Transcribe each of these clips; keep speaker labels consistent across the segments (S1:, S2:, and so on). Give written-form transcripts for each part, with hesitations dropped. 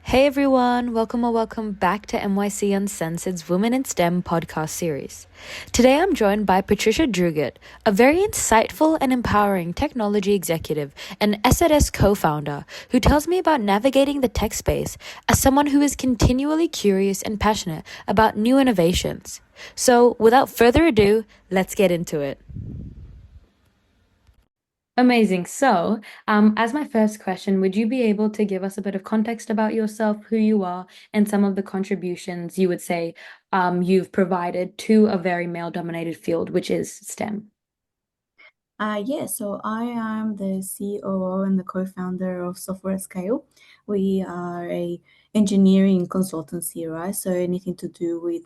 S1: Hey everyone, welcome or welcome back to MYC Uncensored's Women in STEM podcast series. Today I'm joined by Patricia Droguett, a very insightful and empowering technology executive and S&S co-founder who tells me about navigating the tech space as someone who is continually curious and passionate about new innovations. So without further ado, let's get into it. Amazing. So, as my first question, would you be able to give us a bit of context about yourself, who you are, and some of the contributions you would say you've provided to a very male-dominated field, which is STEM?
S2: So I am the COO and the co-founder of Software at Scale. We are a engineering consultancy, right? So anything to do with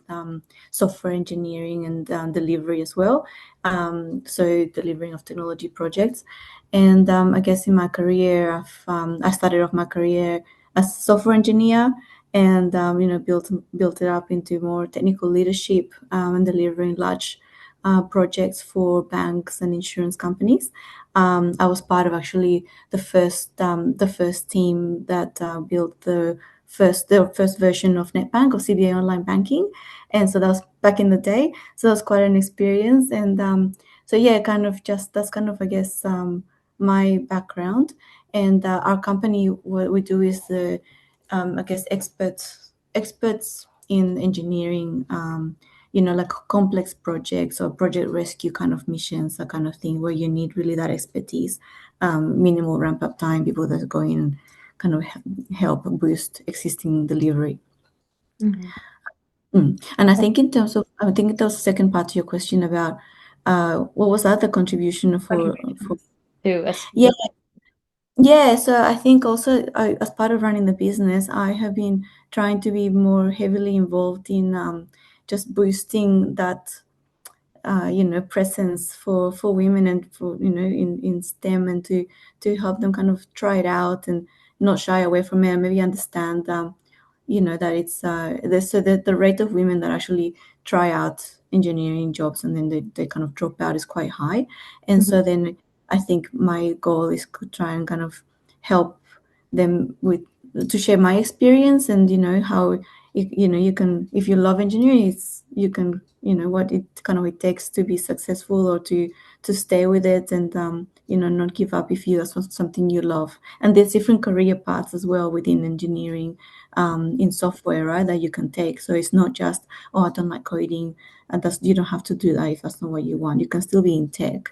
S2: software engineering and delivery as well. So delivering of technology projects. And I guess in my career, I started off my career as a software engineer and built it up into more technical leadership and delivering large projects for banks and insurance companies. I was part of actually the first team that built the first version of NetBank, of CBA Online Banking, and so that was back in the day. So that was quite an experience, and so yeah, kind of just that's kind of I guess my background, and our company, what we do is the I guess experts in engineering. Like complex projects or project rescue kind of missions, that kind of thing, where you need really that expertise, minimal ramp up time, people that go in and kind of help boost existing delivery.
S1: Mhm.
S2: And I think I think that was the second part to your question about what was that the contribution for
S1: Contributions to a
S2: yeah.
S1: STEM.
S2: Yeah, so I think also as part of running the business, I have been trying to be more heavily involved in just boosting that presence for women and for in STEM, and to help them kind of try it out and not shy away from it, and maybe understand that it's so that the rate of women that actually try out engineering jobs and then they kind of drop out is quite high. And
S1: Mhm.
S2: so then I think my goal is to try and kind of help them with to share my experience, and how you can, if you love engineering, you can, what it kind of it takes to be successful, or to stay with it, and not give up if that's something you love. And there's different career paths as well within engineering, in software, right, that you can take. So it's not just, oh, I don't like coding, and that's, you don't have to do that if that's not what you want. You can still be in tech.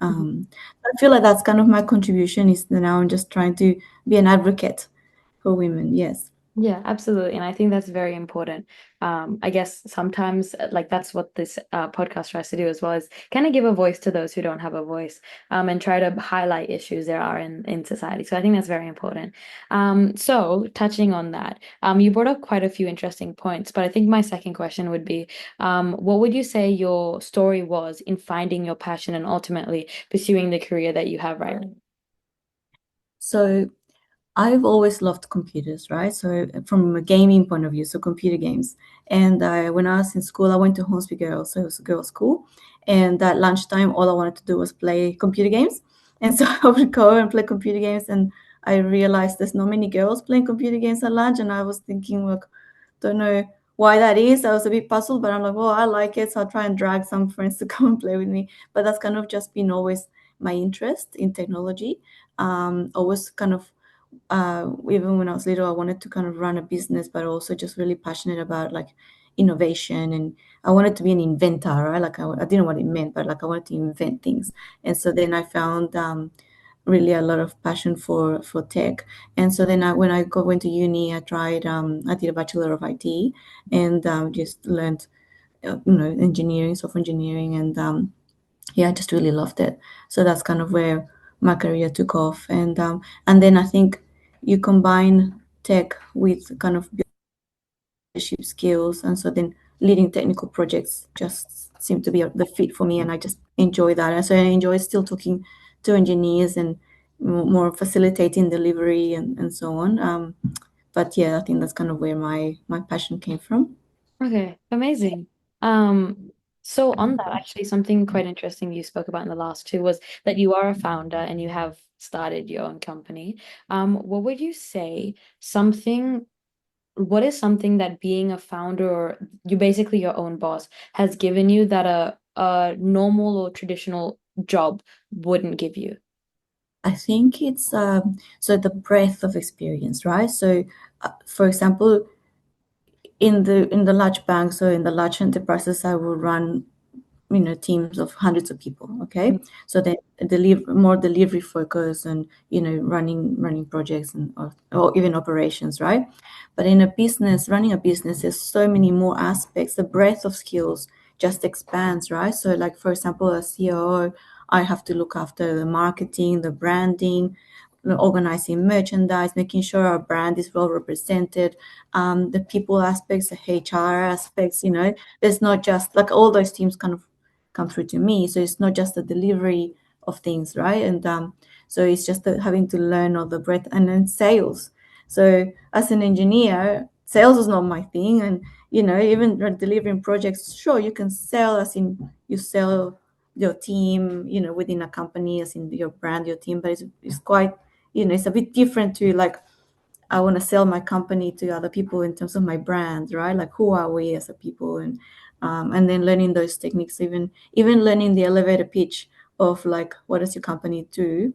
S2: um, I feel like that's kind of my contribution, is that now I'm just trying to be an advocate for women. Yes.
S1: Yeah, absolutely. And I think that's very important. I guess sometimes, like, that's what this podcast tries to do as well, is kind of give a voice to those who don't have a voice, and try to highlight issues there are in society. So I think that's very important. So touching on that, you brought up quite a few interesting points, but I think my second question would be, what would you say your story was in finding your passion and ultimately pursuing the career that you have right now?
S2: So I've always loved computers, right? So from a gaming point of view, so computer games. And when I was in school, I went to Hornsby Girls, so it was a girls' school. And at lunchtime, all I wanted to do was play computer games. And so I would go and play computer games. And I realized there's not many girls playing computer games at lunch. And I was thinking, look, don't know why that is. I was a bit puzzled, but I'm like, oh, I like it. So I'll try and drag some friends to come and play with me. But that's kind of just been always my interest in technology. Always kind of even when I was little, I wanted to kind of run a business, but also just really passionate about like innovation, and I wanted to be an inventor, right? Like I didn't know what it meant, but like I wanted to invent things. And so then I found really a lot of passion for tech. And so then when I went to uni, I did a bachelor of IT, and just learned engineering, software engineering, and yeah, I just really loved it. So that's kind of where my career took off. And then I think you combine tech with kind of leadership skills, and so then leading technical projects just seemed to be the fit for me, and I just enjoy that. And so I enjoy still talking to engineers and more facilitating delivery and so on. But yeah, I think that's kind of where my passion came from.
S1: Okay, amazing. So on that, actually, something quite interesting you spoke about in the last two was that you are a founder and you have started your own company. What would you say something what is something that being a founder or you basically your own boss has given you that a normal or traditional job wouldn't give you?
S2: I think it's so the breadth of experience, right? So, for example, in the large banks or in the large enterprises, I will run teams of hundreds of people. Okay, so they deliver more delivery focus and running projects and or even operations, right? But in a business, running a business, there's so many more aspects. The breadth of skills just expands, right? So like, for example, as COO, I have to look after the marketing, the branding, organizing merchandise, making sure our brand is well represented, the people aspects, the HR aspects. There's not just like all those teams kind of come through to me. So it's not just the delivery of things, right? And so it's just having to learn all the breadth, and then sales. So as an engineer, sales is not my thing, and even delivering projects. Sure, you can sell, as in you sell your team, within a company, as in your brand, your team, but it's quite, it's a bit different to like I want to sell my company to other people in terms of my brand, right? Like who are we as a people, and then learning those techniques, even learning the elevator pitch of like what does your company do,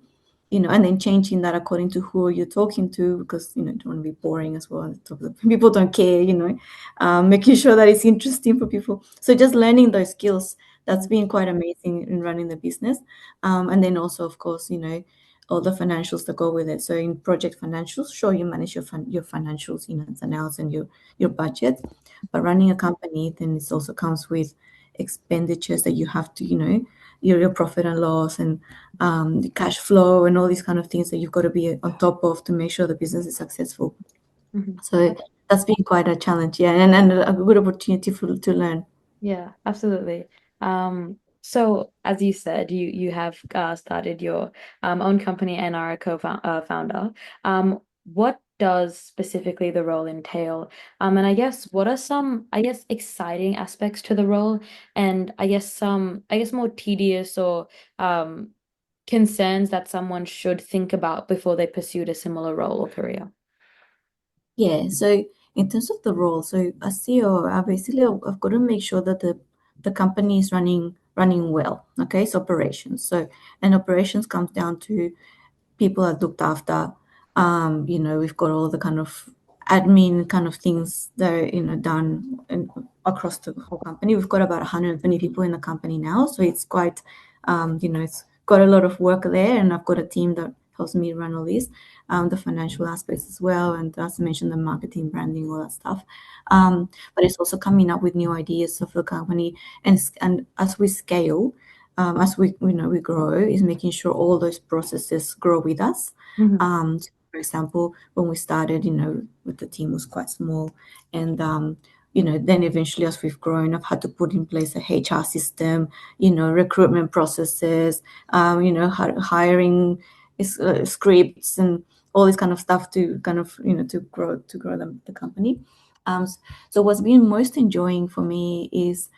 S2: and then changing that according to who you're talking to, because you don't want to be boring as well. People don't care, making sure that it's interesting for people. So just learning those skills, that's been quite amazing in running the business, and then also of course all the financials that go with it. So in project financials, sure, you manage your financials, ins and outs, and your budget. But running a company, then it also comes with expenditures that you have to, your profit and loss, and the cash flow, and all these kind of things that you've got to be on top of to make sure the business is successful.
S1: Mhm.
S2: So that's been quite a challenge, yeah, and a good opportunity to learn.
S1: Yeah, absolutely. So as you said, you have started your own company and are a co-founder. What does specifically the role entail? And I guess what are some, I guess, exciting aspects to the role, and I guess some, I guess, more tedious or um concerns that someone should think about before they pursued a similar role or career?
S2: Yeah, so in terms of the role, so as CEO, I've got to make sure that the company is running well. Okay, so operations. So, and operations comes down to people are looked after. We've got all the kind of admin kind of things that are, done across the whole company. We've got about 120 people in the company now, so it's quite, it's got a lot of work there, and I've got a team that helps me run all this, the financial aspects as well, and as I mentioned, the marketing, branding, all that stuff. But it's also coming up with new ideas of the company, and as we scale, as we grow, is making sure all those processes grow with us.
S1: Mhm.
S2: So for example, when we started, with the team was quite small, and then eventually as we've grown, I've had to put in place a HR system, recruitment processes, hiring scripts and all this kind of stuff to kind of to grow the company. Um, so what's been most enjoying for me is,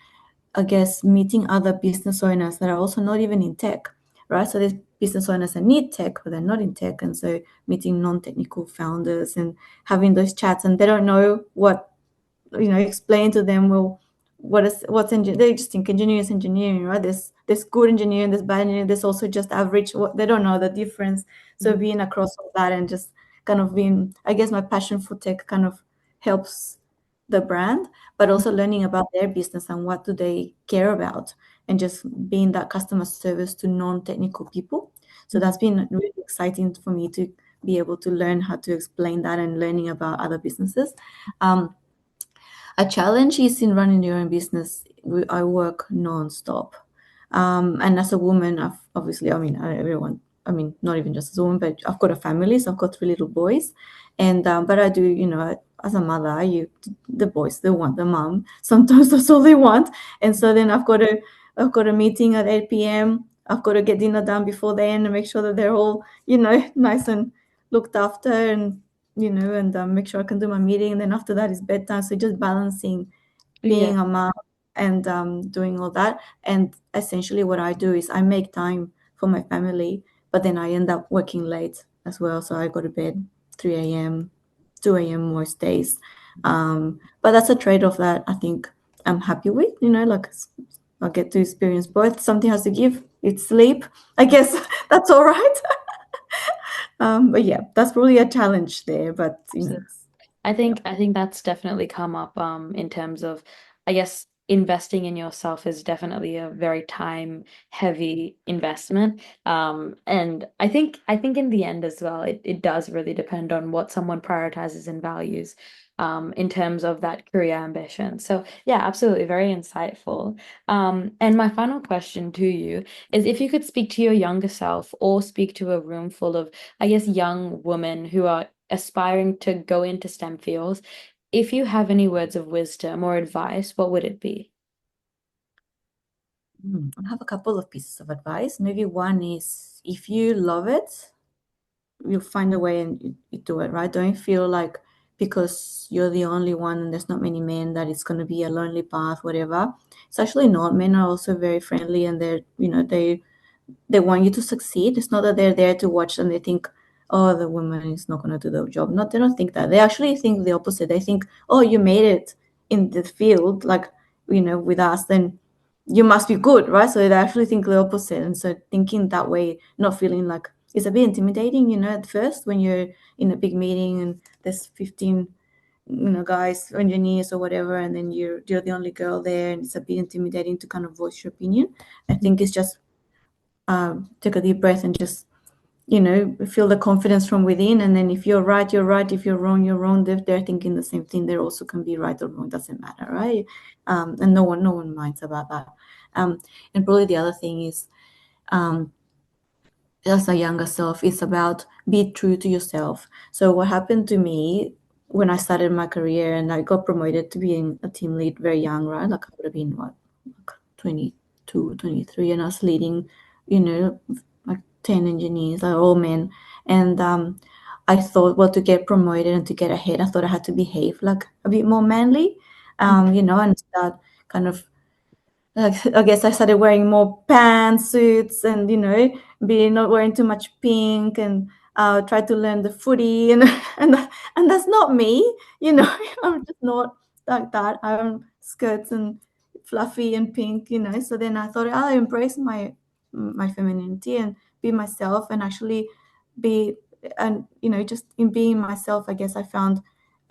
S2: I guess, meeting other business owners that are also not even in tech, right? So there's business owners that need tech, but they're not in tech. And so meeting non-technical founders and having those chats, and they don't know what, explain to them, well, what's engineering? They just think engineering is engineering, right? There's good engineering, there's bad engineering, there's also just average. They don't know the difference. So
S1: Mhm.
S2: being across all that and just kind of being, I guess my passion for tech kind of helps the brand, but also learning about their business and what do they care about, and just being that customer service to non-technical people. So
S1: Mhm.
S2: that's been really exciting for me to be able to learn how to explain that and learning about other businesses. Um, a challenge is in running your own business. I work non-stop. And as a woman, obviously, I mean, everyone, I mean, not even just as a woman, but I've got a family, so I've got three little boys. And, but I do, as a mother, the boys, they want the mom. Sometimes that's all they want. And so then I've got a meeting at 8 p.m. I've got to get dinner done before then and make sure that they're all, nice and looked after, and make sure I can do my meeting. And then after that is bedtime. So just balancing
S1: Yeah.
S2: being a mom and doing all that. And essentially, what I do is I make time for my family, but then I end up working late as well. So I go to bed 3 a.m., 2 a.m. most days. But that's a trade-off that I think I'm happy with, like I get to experience both. Something has to give. It's sleep. I guess that's all right. But yeah, that's probably a challenge there. But yeah.
S1: I think that's definitely come up in terms of I guess investing in yourself is definitely a very time heavy investment. And I think in the end as well, it does really depend on what someone prioritizes and values in terms of that career ambition. So yeah, absolutely very insightful. And my final question to you is if you could speak to your younger self or speak to a room full of, I guess, young women who are aspiring to go into STEM fields, if you have any words of wisdom or advice, what would it be?
S2: I have a couple of pieces of advice. Maybe one is if you love it, you find a way and you do it, right? Don't feel like because you're the only one and there's not many men that it's going to be a lonely path, whatever. It's actually not. Men are also very friendly and they want you to succeed. It's not that they're there to watch and they think, oh, the woman is not going to do the job. No, they don't think that. They actually think the opposite. They think, oh, you made it in the field, like, with us, then you must be good, right? So they actually think the opposite. And so thinking that way, not feeling like it's a bit intimidating, at first when you're in a big meeting and there's 15 guys, engineers or whatever, and then you're the only girl there, and it's a bit intimidating to kind of voice your opinion. I think it's just take a deep breath and just feel the confidence from within. And then if you're right, you're right. If you're wrong, you're wrong. They're thinking the same thing. They also can be right or wrong. Doesn't matter, right? And no one minds about that. And probably the other thing is, as a younger self, it's about be true to yourself. So what happened to me when I started my career and I got promoted to being a team lead very young, right? Like I would have been what, like 22, 23, and I was leading, like 10 engineers, like all men. And I thought, well, to get promoted and to get ahead, I thought I had to behave like a bit more manly, and start kind of I guess I started wearing more pants, suits, and being not wearing too much pink, and try to learn the footy, and and that's not me, I'm just not like that. I'm skirts and fluffy and pink, So then I thought I'll embrace my femininity and be myself, and actually be, and just in being myself, I guess I found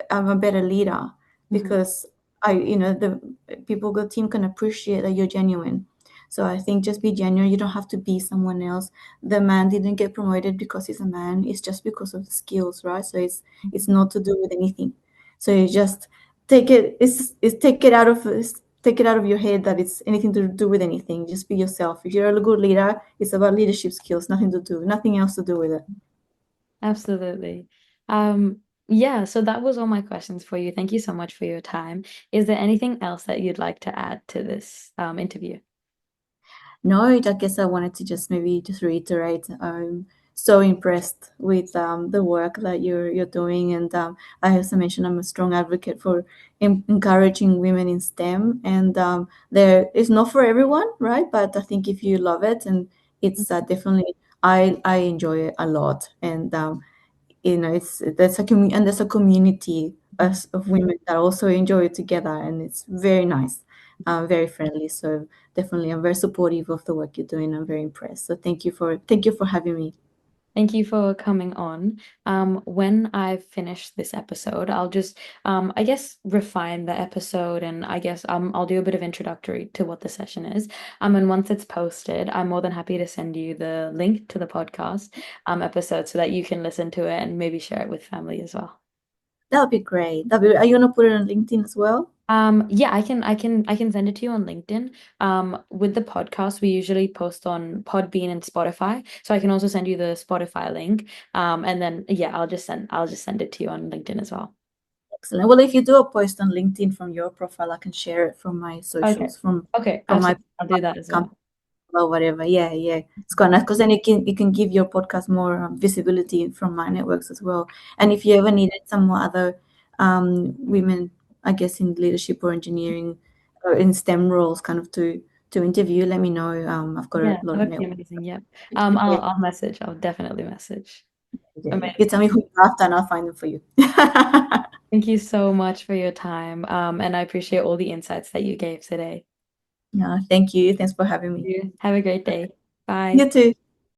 S2: I'm a better leader
S1: Mhm.
S2: because the people, the team can appreciate that you're genuine. So I think just be genuine. You don't have to be someone else. The man didn't get promoted because he's a man. It's just because of the skills, right? So it's not to do with anything. So you just take it out of your head that it's anything to do with anything. Just be yourself. If you're a good leader, it's about leadership skills, nothing else to do with it.
S1: Absolutely. Um, yeah, so that was all my questions for you. Thank you so much for your time. Is there anything else that you'd like to add to this interview?
S2: No, I guess I wanted to just maybe just reiterate. I'm so impressed with the work that you're doing, and I also mentioned I'm a strong advocate for encouraging women in STEM. And there is not for everyone, right? But I think if you love it, and it's definitely I enjoy it a lot, and it's there's a community of women that also enjoy it together, and it's very nice, very friendly. So definitely, I'm very supportive of the work you're doing. I'm very impressed. So thank you for having me.
S1: Thank you for coming on. When I've finished this episode, I'll just, I guess, refine the episode, and I guess I'll do a bit of introductory to what the session is. And once it's posted, I'm more than happy to send you the link to the podcast episode so that you can listen to it and maybe share it with family as well.
S2: That would be great. Are you gonna put it on LinkedIn as well?
S1: Yeah, I can send it to you on LinkedIn. With the podcast, we usually post on Podbean and Spotify. So I can also send you the Spotify link. And then yeah, I'll just send it to you on LinkedIn as well.
S2: Excellent. Well, if you do a post on LinkedIn from your profile, I can share it from my
S1: Okay.
S2: socials, from
S1: Okay,
S2: from my
S1: absolutely. I'll do that as well.
S2: company or whatever. Yeah, yeah. It's quite nice because then you can give your podcast more visibility from my networks as well. And if you ever needed some more other women, I guess in leadership or engineering or in STEM roles, kind of to interview, let me know. I've got a
S1: Yeah,
S2: lot
S1: that
S2: of
S1: would be
S2: networks.
S1: amazing. Yep.
S2: Yeah,
S1: I'll message. I'll definitely message.
S2: yeah, yeah. You tell
S1: Amazing.
S2: me who you're after, and I'll find them for you.
S1: Thank you so much for your time. And I appreciate all the insights that you gave today.
S2: Yeah, thank you. Thanks for having me.
S1: You have a great day. Bye.
S2: You too.